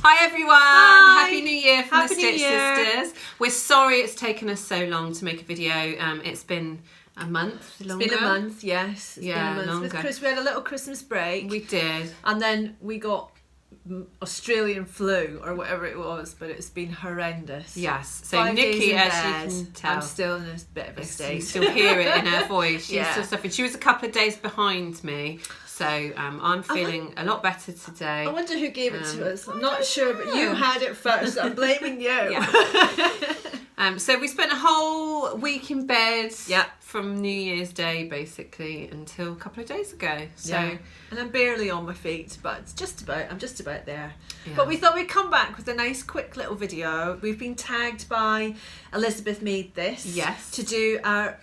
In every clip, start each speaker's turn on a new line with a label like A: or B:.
A: Hi everyone!
B: Hi.
A: Happy New Year from
B: Happy
A: the
B: New
A: Stitch
B: Year.
A: Sisters. We're sorry it's taken us so long to make a video. It's been a month longer.
B: It's been a month, yes. It's
A: Yeah,
B: been a month.
A: longer.
B: With Chris, we had a little Christmas break.
A: We did.
B: And then we got Australian flu or whatever it was, but it's been horrendous.
A: Yes. So
B: 5 days
A: Nikki,
B: in
A: as
B: bed.
A: you can tell,
B: I'm still in a bit of a
A: you
B: state.
A: still hear it in her voice. She's
B: Yeah.
A: still suffering. She was a couple of days behind me. So I'm feeling a lot better today.
B: I wonder who gave it to us. I'm not sure, but you had it first. I'm blaming you.
A: Yeah. So we spent a whole week in bed from New Year's Day basically until a couple of days ago. So
B: and I'm barely on my feet, but I'm just about there.
A: Yeah.
B: But we thought we'd come back with a nice quick little video. We've been tagged by Elizabeth made this to do our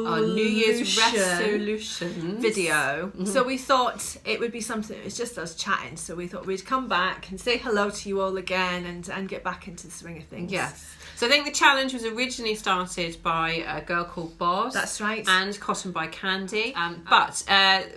A: our New Year's resolutions
B: video. So we thought it would be something, it's just us chatting, so we thought we'd come back and say hello to you all again and get back into the swing of things.
A: Yes. So I think the challenge was originally started by a girl called Boz.
B: That's right.
A: And Cotton by Candy. But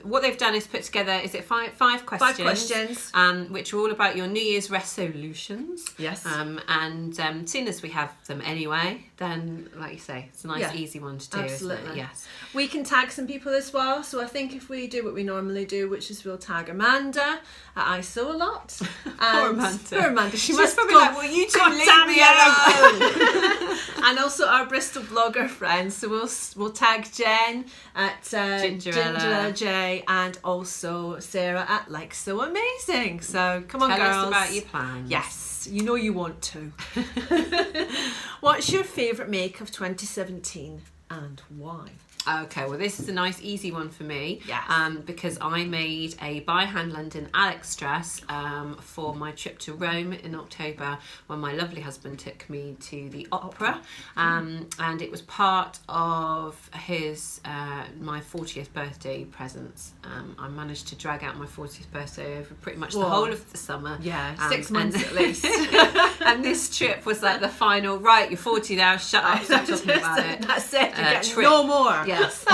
A: what they've done is put together, is it five questions?
B: 5 questions.
A: Which are all about your New Year's resolutions.
B: Yes.
A: And seeing as we have them anyway, then, like you say, it's a nice easy one to do,
B: Absolutely.
A: isn't it? Yes.
B: We can tag some people as well. So I think if we do what we normally do, which is we'll tag Amanda at I Sew a Lot.
A: Poor Amanda.
B: Poor Amanda. She's
A: must be like, well, you two leave me alone.
B: And also our Bristol blogger friends. So we'll tag Jen at GingerellaJ and also Sarah at Like So Amazing. So come on,
A: Tell
B: girls.
A: us about your plans.
B: Yes, you know you want to. What's your favourite make of 2017 and why?
A: Okay, well this is a nice easy one for me.
B: Yes.
A: Because I made a by hand London Alex dress for my trip to Rome in October when my lovely husband took me to the opera. And it was part of his my 40th birthday presents. I managed to drag out my 40th birthday over pretty much the whole of the summer.
B: Yeah, 6 months at least.
A: And this trip was like the final, right, you're 40 now, shut up, stop talking about it.
B: That's it, you're getting
A: trip.
B: no more.
A: Yes.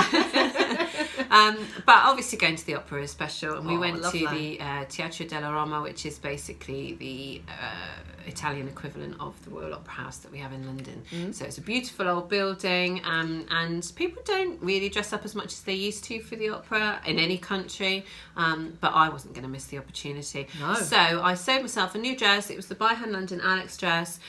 A: But obviously going to the opera is special, and we went to
B: lovely.
A: the Teatro della Roma, which is basically the Italian equivalent of the Royal Opera House that we have in London. So it's a beautiful old building, and people don't really dress up as much as they used to for the opera in any country, but I wasn't going to miss the opportunity.
B: No.
A: So I sewed myself a new dress. It was the by hand London Alex dress.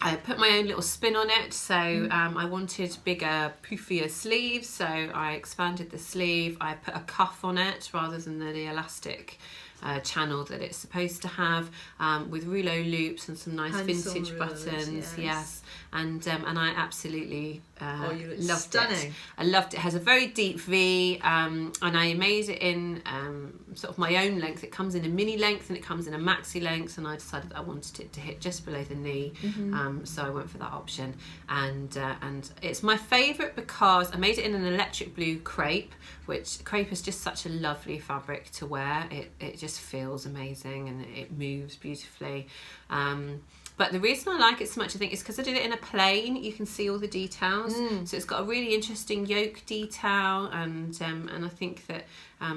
A: I put my own little spin on it, so I wanted bigger, poofier sleeves, so I expanded the sleeve. I put a cuff on it rather than the elastic channel that it's supposed to have, with rouleau loops and some nice vintage
B: rulers,
A: buttons. Yes. And I absolutely loved
B: stunning.
A: it. I loved it. It has a very deep V, and I made it in sort of my own length. It comes in a mini length and it comes in a maxi length, and I decided that I wanted it to hit just below the knee, so I went for that option. And it's my favourite because I made it in an electric blue crepe, which crepe is just such a lovely fabric to wear. It just feels amazing and it moves beautifully. But the reason I like it so much, I think, is because I did it in a plain. You can see all the details, so it's got a really interesting yoke detail, and I think that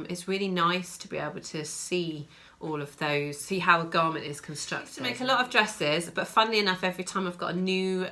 A: it's really nice to be able to see all of those, see how a garment is constructed. I used to make a lot of dresses, but funnily enough, every time I've got a new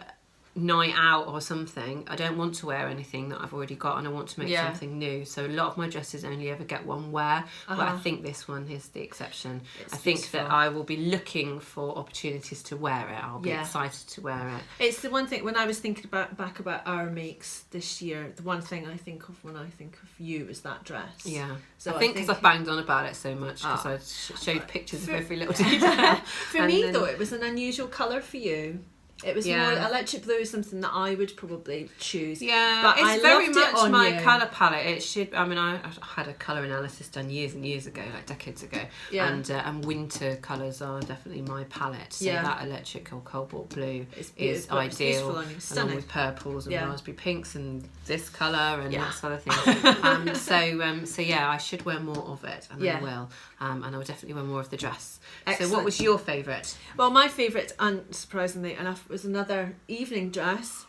A: night out or something, I don't want to wear anything that I've already got, and I want to make something new. So a lot of my dresses only ever get one wear, but I think this one is the exception. I think that I will be looking for opportunities to wear it. I'll be excited to wear it.
B: It's the one thing, when I was thinking back about our makes this year, the one thing I think of when I think of you is that dress.
A: Yeah.
B: So
A: I think because I've banged on about it so much, because I showed pictures of every little detail.
B: For me, though, it was an unusual colour for you. It was more electric blue is something that I would probably choose.
A: Yeah,
B: but
A: it's very much my
B: you.
A: colour palette. It should. I mean, I had a colour analysis done years and years ago, like decades ago. Yeah. And winter colours are definitely my palette. So that electric or cobalt blue is ideal, along with purples and raspberry pinks and this colour and that sort of thing. So yeah, I should wear more of it, and I will. And I will definitely wear more of the dress. Excellent. So what was your favourite?
B: Well, my favourite, unsurprisingly enough, was another evening dress.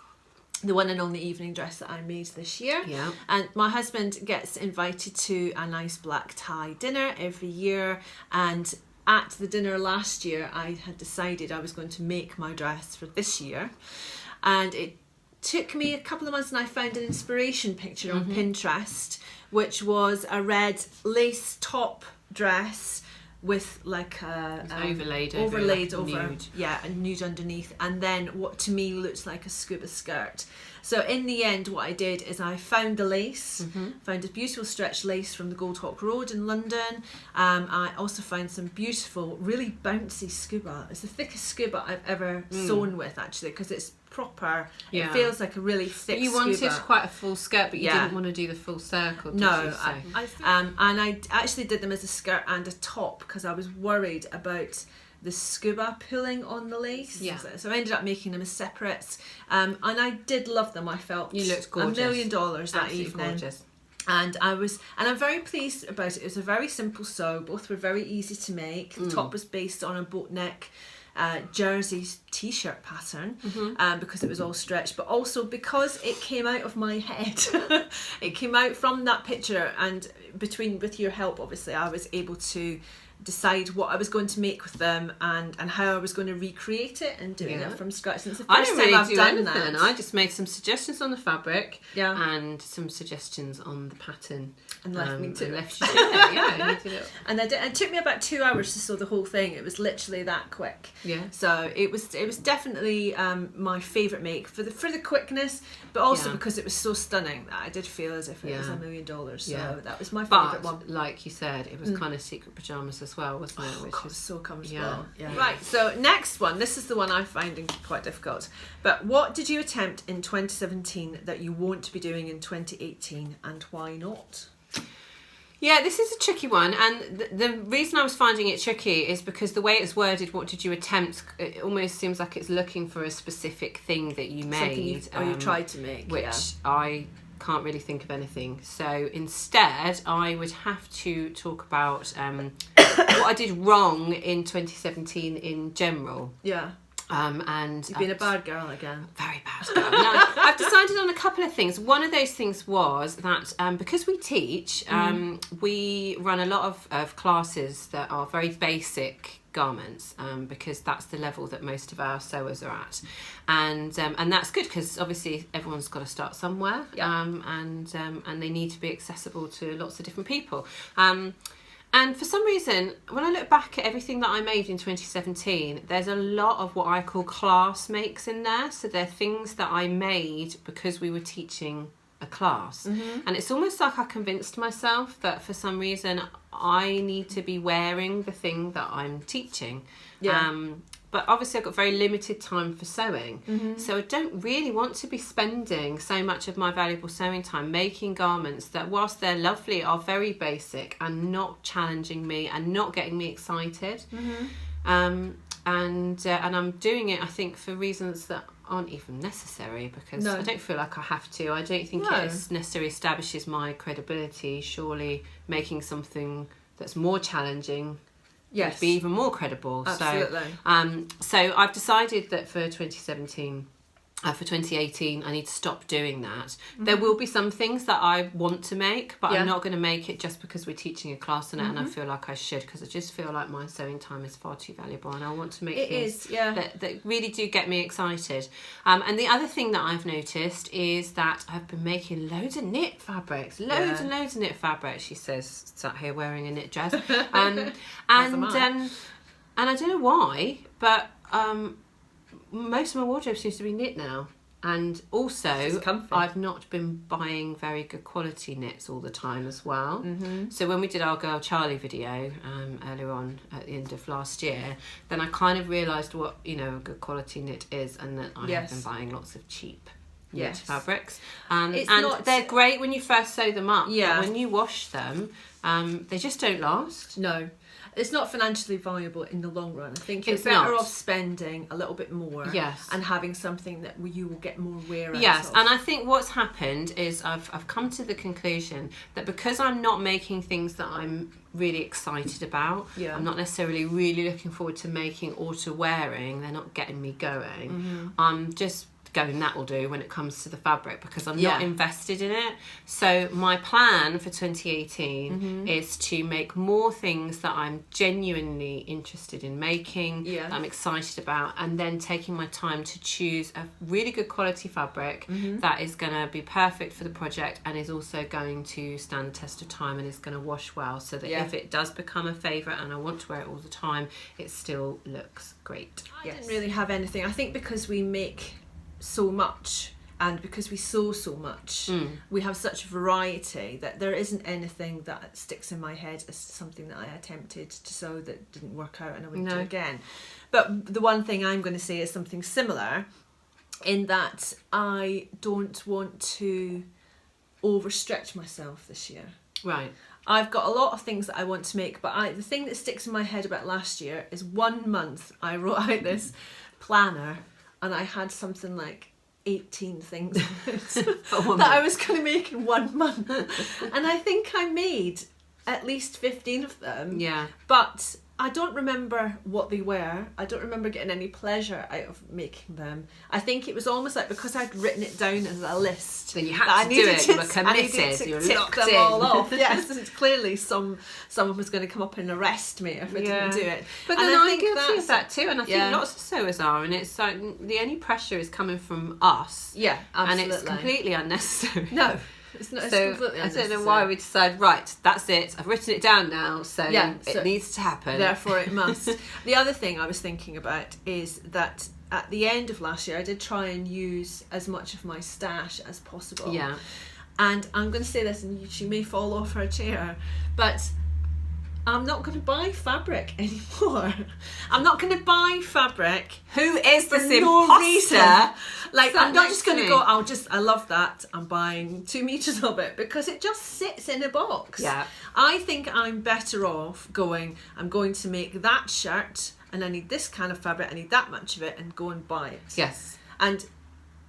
B: The one and only evening dress that I made this year. Yeah. And my husband gets invited to a nice black tie dinner every year, and at the dinner last year, I had decided I was going to make my dress for this year, and it took me a couple of months, and I found an inspiration picture on Pinterest, which was a red lace top dress with like a
A: overlaid
B: over
A: nude.
B: a nude underneath, and then what to me looks like a scuba skirt. So in the end, what I did is I found the lace, found a beautiful stretch lace from the Goldhawk Road in London. I also found some beautiful, really bouncy scuba. It's the thickest scuba I've ever sewn with, actually, because it's proper. It feels like a really thick
A: You
B: scuba.
A: wanted quite a full skirt, but you didn't want to do the full circle, did you?
B: And I actually did them as a skirt and a top because I was worried about the scuba pulling on the lace.
A: Yeah.
B: So I ended up making them as separates. And I did love them. I felt
A: you looked gorgeous.
B: $1 million that
A: Absolutely
B: evening.
A: Gorgeous.
B: And I'm very pleased about it. It was a very simple sew. Both were very easy to make. The top was based on a boat neck jersey t-shirt pattern, because it was all stretched, but also because it came out of my head. It came out from that picture, and with your help, obviously, I was able to decide what I was going to make with them and how I was going to recreate it and doing it from scratch. And it's the first
A: I didn't really
B: time I've
A: do
B: done
A: anything.
B: that.
A: I just made some suggestions on the fabric and some suggestions on the pattern.
B: And left me to
A: it. Left you to it. Yeah, you did it.
B: And it took me about 2 hours to sew the whole thing. It was literally that quick.
A: Yeah.
B: So it was definitely my favourite make for the quickness, but also because it was so stunning that I did feel as if it was $1 million. So that was my favourite one.
A: Like you said, it was kind of secret pyjamas as well, wasn't it?
B: Which was so comfortable.
A: Yeah.
B: Right, so next one. This is the one I find quite difficult. But what did you attempt in 2017 that you won't be doing in 2018, and why not?
A: Yeah, this is a tricky one, and the reason I was finding it tricky is because the way it's worded, what did you attempt, it almost seems like it's looking for a specific thing that you made.
B: You tried to make.
A: Which I can't really think of anything. So instead, I would have to talk about what I did wrong in 2017 in general.
B: Yeah.
A: And
B: you've been a bad girl again.
A: Very bad girl. Now, I've decided on a couple of things. One of those things was that because we teach, we run a lot of classes that are very basic garments, because that's the level that most of our sewers are at, and that's good because obviously everyone's got to start somewhere, and they need to be accessible to lots of different people. And for some reason, when I look back at everything that I made in 2017, there's a lot of what I call class makes in there. So they're things that I made because we were teaching a class. And it's almost like I convinced myself that for some reason I need to be wearing the thing that I'm teaching. But obviously I've got very limited time for sewing. So I don't really want to be spending so much of my valuable sewing time making garments that, whilst they're lovely, are very basic and not challenging me and not getting me excited. And I'm doing it, I think, for reasons that aren't even necessary, because I don't feel like I have to. I don't think it necessarily establishes my credibility. Surely making something that's more challenging would be even more credible.
B: Absolutely.
A: So I've decided that for 2017, for 2018, I need to stop doing that. There will be some things that I want to make, but I'm not going to make it just because we're teaching a class on it, and I feel like I should, because I just feel like my sewing time is far too valuable, and I want to make things that really do get me excited. And the other thing that I've noticed is that I've been making loads of knit fabrics, loads and loads of knit fabrics. She says, sat here wearing a knit dress, and I don't know why, but most of my wardrobe seems to be knit now. And also, I've not been buying very good quality knits all the time as well. So when we did our Girl Charlie video earlier on at the end of last year, then I kind of realised what, a good quality knit is, and that I have been buying lots of cheap knit fabrics. And they're great when you first sew them up, but when you wash them, they just don't last.
B: No. It's not financially viable in the long run. I think you're better off spending a little bit more and having something that you will get more wear out of.
A: And I think what's happened is I've come to the conclusion that because I'm not making things that I'm really excited about, I'm not necessarily really looking forward to making or to wearing, they're not getting me going, I'm just going, that will do when it comes to the fabric, because I'm not invested in it. So my plan for 2018 is to make more things that I'm genuinely interested in making, that I'm excited about, and then taking my time to choose a really good quality fabric that is going to be perfect for the project and is also going to stand the test of time and is going to wash well, so that if it does become a favourite and I want to wear it all the time, it still looks great.
B: I didn't really have anything. I think because we make so much and because we sew so much, we have such variety that there isn't anything that sticks in my head as something that I attempted to sew that didn't work out and I wouldn't do again. But the one thing I'm going to say is something similar, in that I don't want to overstretch myself this year.
A: Right.
B: I've got a lot of things that I want to make, but the thing that sticks in my head about last year is 1 month I wrote out this planner and I had something like 18 things that I was going to make in 1 month. And I think I made at least 15 of them.
A: Yeah.
B: But I don't remember what they were. I don't remember getting any pleasure out of making them. I think it was almost like because I'd written it down as a list.
A: Then you had to do it. You were committed. You were locked in.
B: All off. Yes, and clearly someone was going to come up and arrest me if I didn't do it.
A: But then I'm guilty of that too, and I think lots of sewers are, and it's like the only pressure is coming from us.
B: Yeah, absolutely.
A: And it's completely unnecessary.
B: No. It's not,
A: so I don't know why we decide, right, that's it, I've written it down now, so it needs to happen.
B: Therefore it must. The other thing I was thinking about is that at the end of last year I did try and use as much of my stash as possible.
A: Yeah.
B: And I'm going to say this and she may fall off her chair, but I'm not going to buy fabric anymore. I'm not going to buy fabric.
A: Who is this imposter?
B: No reason. Like, I'm not just going to go, I love that, I'm buying 2 meters of it, because it just sits in a box.
A: Yeah.
B: I think I'm better off going, I'm going to make that shirt and I need this kind of fabric, I need that much of it, and go and buy it.
A: Yes.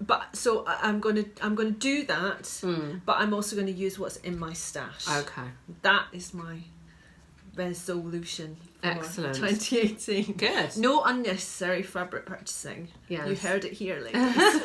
B: But so I'm going to do that, but I'm also going to use what's in my stash.
A: Okay.
B: That is my resolution for
A: Excellent.
B: 2018.
A: Good.
B: No unnecessary fabric purchasing.
A: Yes.
B: You heard it here, ladies.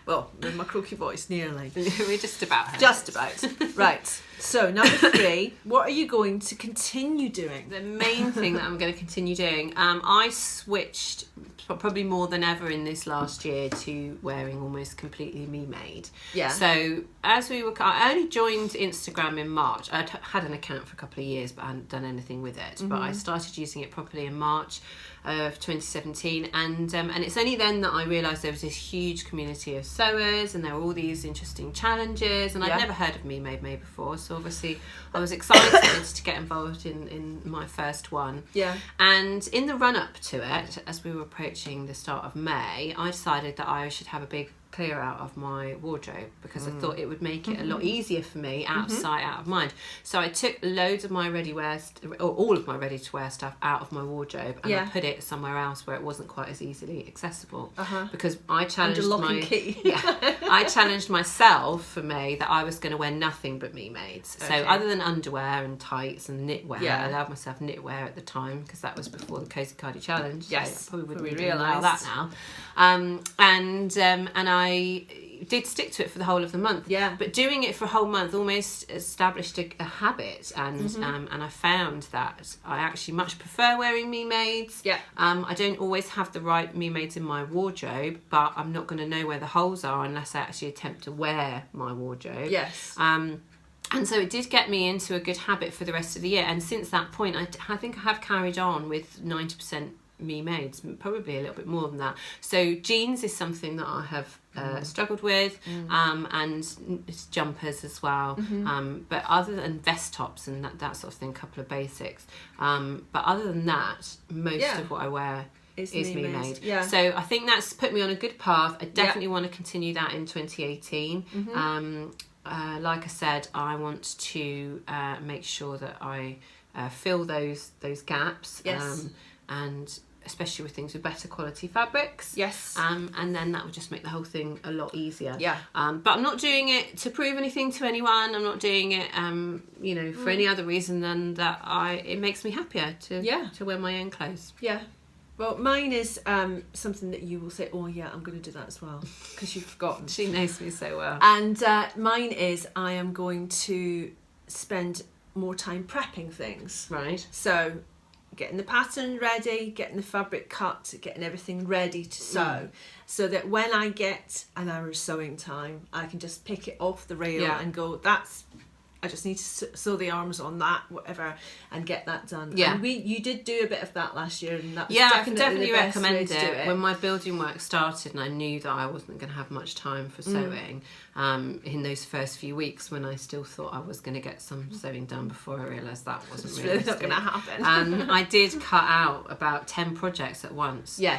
B: Well, with my croaky voice, nearly.
A: We're just about her.
B: Just about. Right. So, number 3, what are you going to continue doing?
A: The main thing that I'm going to continue doing, I switched probably more than ever in this last year to wearing almost completely me-made.
B: Yeah.
A: So I only joined Instagram in March. I'd had an account for a couple of years, but I hadn't done anything with it. But I started using it properly in March of 2017, and it's only then that I realised there was this huge community of sewers, and there were all these interesting challenges, and I'd never heard of Me Made May before, so obviously I was excited to get involved in my first one.
B: Yeah.
A: And in the run-up to it, as we were approaching the start of May, I decided that I should have a big clear out of my wardrobe, because I thought it would make it a lot easier for me, out of sight, out of mind. So I took loads of my or all of my ready-to-wear stuff out of my wardrobe, and I put it somewhere else where it wasn't quite as easily accessible, because I challenged I challenged myself for May that I was going to wear nothing but me-mades. So other than underwear and tights and knitwear, I allowed myself knitwear at the time, because that was before the Cozy Cardi Challenge.
B: Yes,
A: so I probably wouldn't
B: we
A: really allow that now. And I did stick to it for the whole of the month.
B: Yeah.
A: But doing it for a whole month almost established a habit, and I found that I actually much prefer wearing me-mades.
B: Yeah.
A: I don't always have the right me-mades in my wardrobe, but I'm not going to know where the holes are unless I actually attempt to wear my wardrobe.
B: Yes.
A: And so it did get me into a good habit for the rest of the year. And since that point, I think I have carried on with 90% me-mades, probably a little bit more than that. So jeans is something that I have struggled with, and it's jumpers as well. But other than vest tops and that sort of thing, a couple of basics. But other than that, most of what I wear is me-made.
B: Yeah.
A: So I think that's put me on a good path. I definitely want to continue that in 2018. Like I said, I want to make sure that I fill those gaps.
B: Yes.
A: And especially with things with better quality fabrics.
B: Yes.
A: And then that would just make the whole thing a lot easier.
B: Yeah.
A: But I'm not doing it to prove anything to anyone. I'm not doing it, for any other reason than that it makes me happier to wear my own clothes.
B: Yeah. Well, mine is something that you will say, oh yeah, I'm going to do that as well, because you've forgotten.
A: She knows me so well.
B: And mine is I am going to spend more time prepping things.
A: Right.
B: So getting the pattern ready, getting the fabric cut, getting everything ready to sew, so that when I get an hour's sewing time, I can just pick it off the rail and go, I just need to sew the arms on that, whatever, and get that done.
A: Yeah.
B: And you did do a bit of that last year, and that was
A: I can definitely
B: the best way
A: recommend
B: to do
A: it. When my building work started and I knew that I wasn't going to have much time for sewing, in those first few weeks when I still thought I was going to get some sewing done before I realised that wasn't
B: It's
A: really
B: really not going to happen.
A: I did cut out about 10 projects at once.
B: Yeah,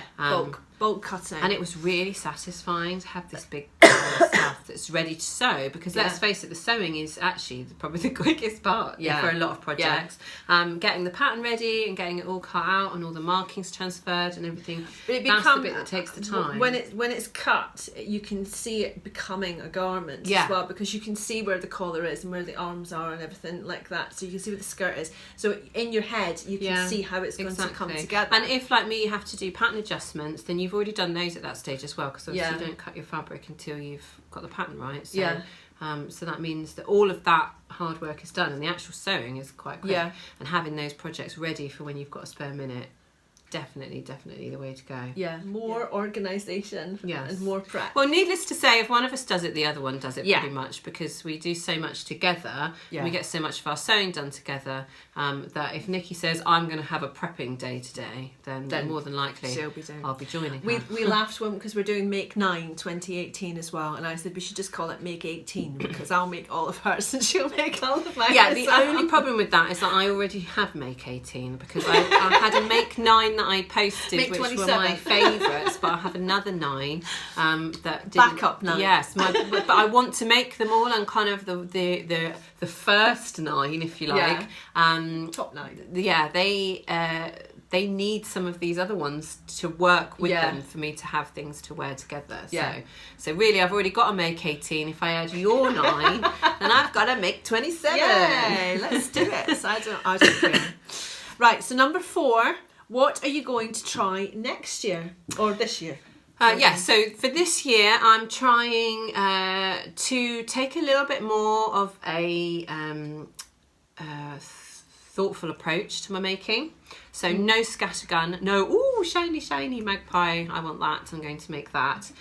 B: bulk cutting.
A: And it was really satisfying to have this big pile of stuff that's ready to sew, because let's face it, the sewing is actually probably the quickest part for a lot of projects. Getting the pattern ready and getting it all cut out and all the markings transferred and everything, that's the bit that takes the time.
B: When it's cut, you can see it becoming a garment as well, because you can see where the collar is and where the arms are and everything like that, so you can see where the skirt is, so in your head you can see how it's going to come together.
A: And if, like me, you have to do pattern adjustments, then you've already done those at that stage as well, because obviously you don't cut your fabric until you've got the pattern right, so so that means that all of that hard work is done and the actual sewing is quite quick. And having those projects ready for when you've got a spare minute, definitely the way to go.
B: More organisation and more prep.
A: Well, needless to say, if one of us does it, the other one does it pretty much, because we do so much together and we get so much of our sewing done together, that if Nikki says I'm going to have a prepping day today, then more than likely I'll be joining her.
B: We laughed because we're doing Make 9 2018 as well, and I said we should just call it Make 18, because I'll make all of hers and she'll make all of mine.
A: The only problem with that is that I already have Make 18, because I had a Make 9 that I posted,
B: Make
A: which
B: 27.
A: were my favourites, but I have another 9 that didn't,
B: backup 9.
A: Yes, but I want to make them all on kind of the first 9, if you like.
B: Top 9.
A: They need some of these other ones to work with them for me to have things to wear together. So really, I've already got a Make 18. If I add your 9, then I've got a Make 27.
B: Yay, let's do it. So I don't care. Right, so number 4. What are you going to try next year or this year?
A: So for this year, I'm trying to take a little bit more of a thoughtful approach to my making. So no scattergun, no shiny magpie, I want that, I'm going to make that.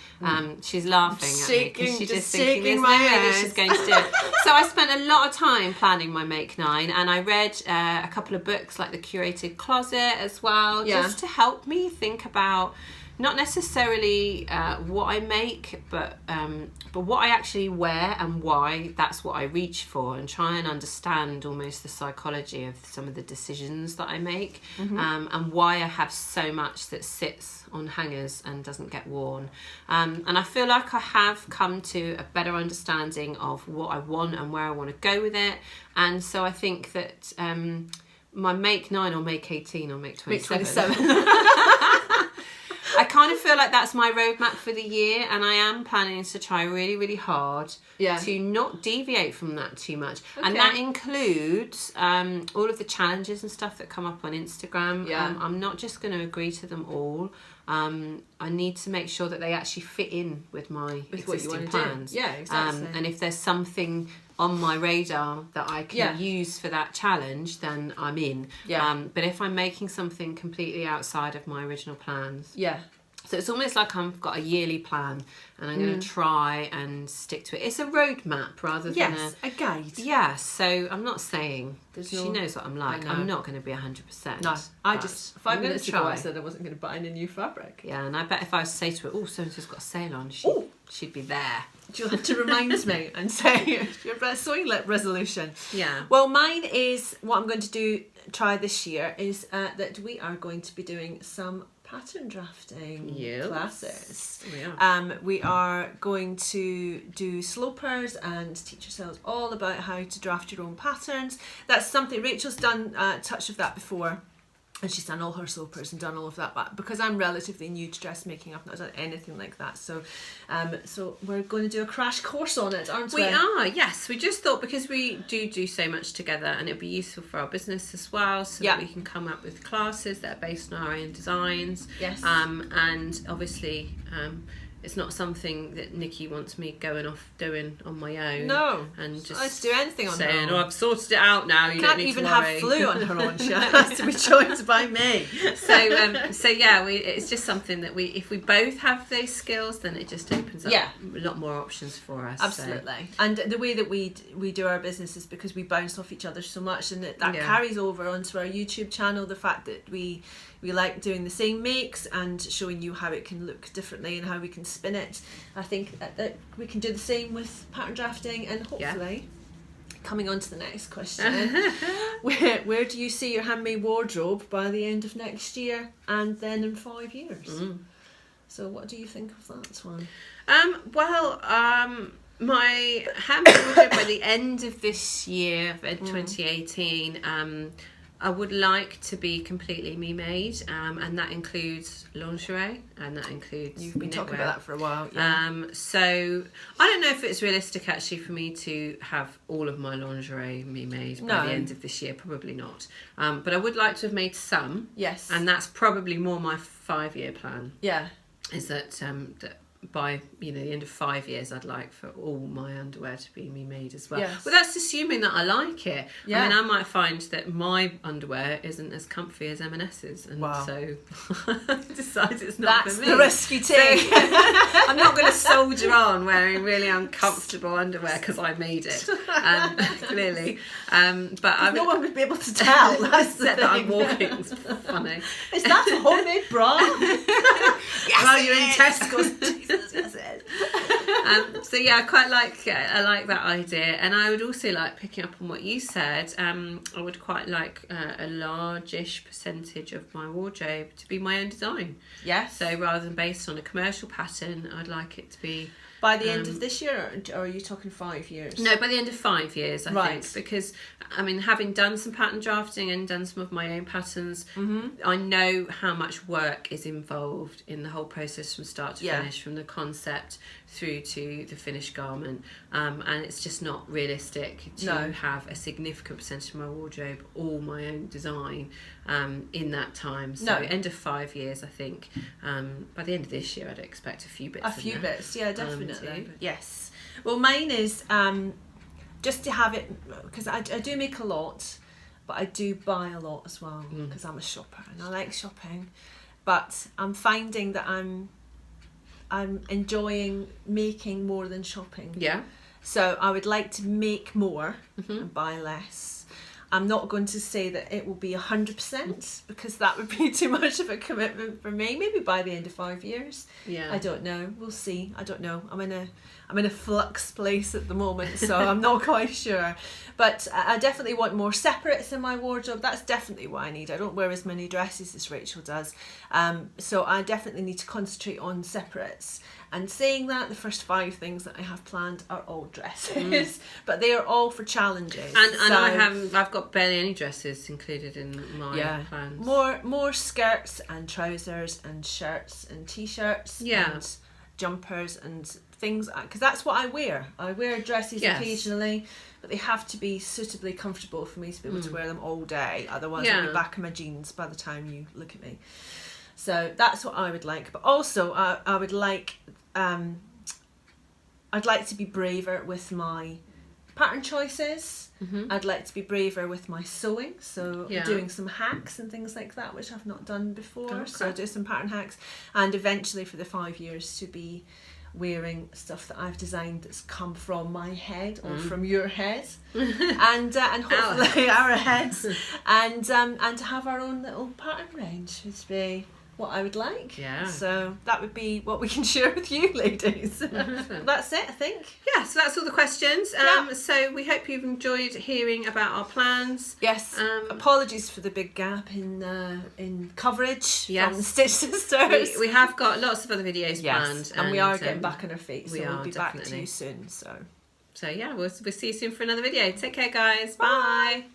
A: She's laughing at me because she's just thinking there's no way that she's going to do it. So I spent a lot of time planning my Make 9, and I read a couple of books like The Curated Closet as well, just to help me think about not necessarily what I make, but what I actually wear and why that's what I reach for, and try and understand almost the psychology of some of the decisions that I make, and why I have so much that sits on hangers and doesn't get worn. And I feel like I have come to a better understanding of what I want and where I want to go with it. And so I think that my Make 9 or Make 18 or Make 27. I kind of feel like that's my roadmap for the year, and I am planning to try really, really hard to not deviate from that too much. And that includes all of the challenges and stuff that come up on Instagram. I'm not just going to agree to them all. I need to make sure that they actually fit in with my existing plans.
B: Do. Yeah, exactly.
A: And if there's something on my radar that I can use for that challenge, then I'm in. But if I'm making something completely outside of my original plans, so it's almost like I've got a yearly plan and I'm going to try and stick to it. It's a roadmap rather than
B: a guide.
A: So I'm not saying, she knows what I'm like, I'm not going to be 100%.
B: No, I just 5 minutes ago I said I wasn't going to buy any new fabric.
A: Yeah, and I bet if I was to say to her, so-and-so's got a sale on, she'd be there.
B: You'll have to remind me and say your sewing resolution.
A: Yeah.
B: Well, mine is what I'm going to try this year is that we are going to be doing some pattern drafting classes. We are going to do slopers and teach ourselves all about how to draft your own patterns. That's something Rachel's done a touch of that before. And she's done all her sewers and done all of that. But because I'm relatively new to dressmaking, I've not done anything like that. So so we're going to do a crash course on it, aren't we?
A: We are, yes. We just thought, because we do so much together, and it'd be useful for our business as well, so that we can come up with classes that are based on our own designs.
B: Yes.
A: And obviously, it's not something that Nikki wants me going off doing on my own.
B: No.
A: And just
B: I'd do anything on her
A: saying,
B: own.
A: "Oh, I've sorted it out now. You
B: Can't
A: don't need
B: even
A: to
B: have
A: worry."
B: flu on her own. She has to be joined by me.
A: So yeah, it's just something that if we both have those skills, then it just opens up a lot more options for us.
B: Absolutely. So. And the way that we do our business is because we bounce off each other so much, and that carries over onto our YouTube channel. The fact that we like doing the same makes and showing you how it can look differently and how we can spin it. I think that we can do the same with pattern drafting, and hopefully, coming on to the next question, where do you see your handmade wardrobe by the end of next year and then in 5 years? So what do you think of that one?
A: My handmade wardrobe by the end of this year, 2018, I would like to be completely me made, and that includes lingerie, and that includes
B: You've been talking
A: knitwear.
B: about that for a while.
A: So I don't know if it's realistic actually for me to have all of my lingerie me made by the end of this year. Probably not. But I would like to have made some.
B: Yes.
A: And that's probably more my 5-year plan.
B: Yeah.
A: Is that by the end of 5 years, I'd like for all my underwear to be me made as well.
B: Yes.
A: Well, that's assuming that I like it.
B: Yeah.
A: I mean, I might find that my underwear isn't as comfy as M&S's, and so I decide it's not
B: That's
A: for me.
B: the risk you take.
A: So, I'm not going to soldier on wearing really uncomfortable underwear because I made it, clearly. But
B: no one would be able to tell. That's the
A: that
B: thing.
A: I'm walking. It's funny.
B: Is that a homemade bra?
A: Well, you're in Tesco's. So yeah, I like that idea, and I would also like, picking up on what you said, I would quite like a large-ish percentage of my wardrobe to be my own design.
B: Yes.
A: So rather than based on a commercial pattern, I'd like it to be
B: by the end of this year, or are you talking 5 years?
A: No, by the end of 5 years, I think, because I mean, having done some pattern drafting and done some of my own patterns, I know how much work is involved in the whole process from start to finish, from the concept through to the finished garment, and it's just not realistic to have a significant percentage of my wardrobe all my own design in that time. So end of 5 years, I think. By the end of this year, I'd expect a few bits.
B: Yeah, definitely. Yes. Well, mine is just to have it, because I do make a lot, but I do buy a lot as well, because I'm a shopper and I like shopping. But I'm finding that I'm enjoying making more than shopping.
A: Yeah.
B: So I would like to make more and buy less. I'm not going to say that it will be 100% because that would be too much of a commitment for me. Maybe by the end of 5 years.
A: Yeah.
B: I don't know. We'll see. I don't know. I'm in a flux place at the moment, so I'm not quite sure. But I definitely want more separates in my wardrobe. That's definitely what I need. I don't wear as many dresses as Rachel does. So I definitely need to concentrate on separates. And saying that, the first 5 things that I have planned are all dresses, but they are all for challenges.
A: And I've got barely any dresses included in my plans.
B: More skirts and trousers and shirts and t-shirts and jumpers and things, because that's what I wear. I wear dresses occasionally, but they have to be suitably comfortable for me to be able to wear them all day. Otherwise, I'll be back in my jeans by the time you look at me. So that's what I would like. But also, I would like. I'd like to be braver with my pattern choices. I'd like to be braver with my sewing, so doing some hacks and things like that, which I've not done before.
A: Okay.
B: So do some pattern hacks, and eventually for the 5 years to be wearing stuff that I've designed that's come from my head or from your head, and hopefully our heads, and to have our own little pattern range would be what I would like. Yeah. So that would be what we can share with you, ladies. That's it, I think.
A: Yeah, so that's all the questions. So we hope you've enjoyed hearing about our plans.
B: Yes. Apologies for the big gap in coverage from the Stitch Sisters.
A: We have got lots of other videos planned.
B: And we are getting back on our feet, so we'll be
A: definitely
B: back to you soon. So
A: yeah, we'll see you soon for another video. Take care, guys. Bye.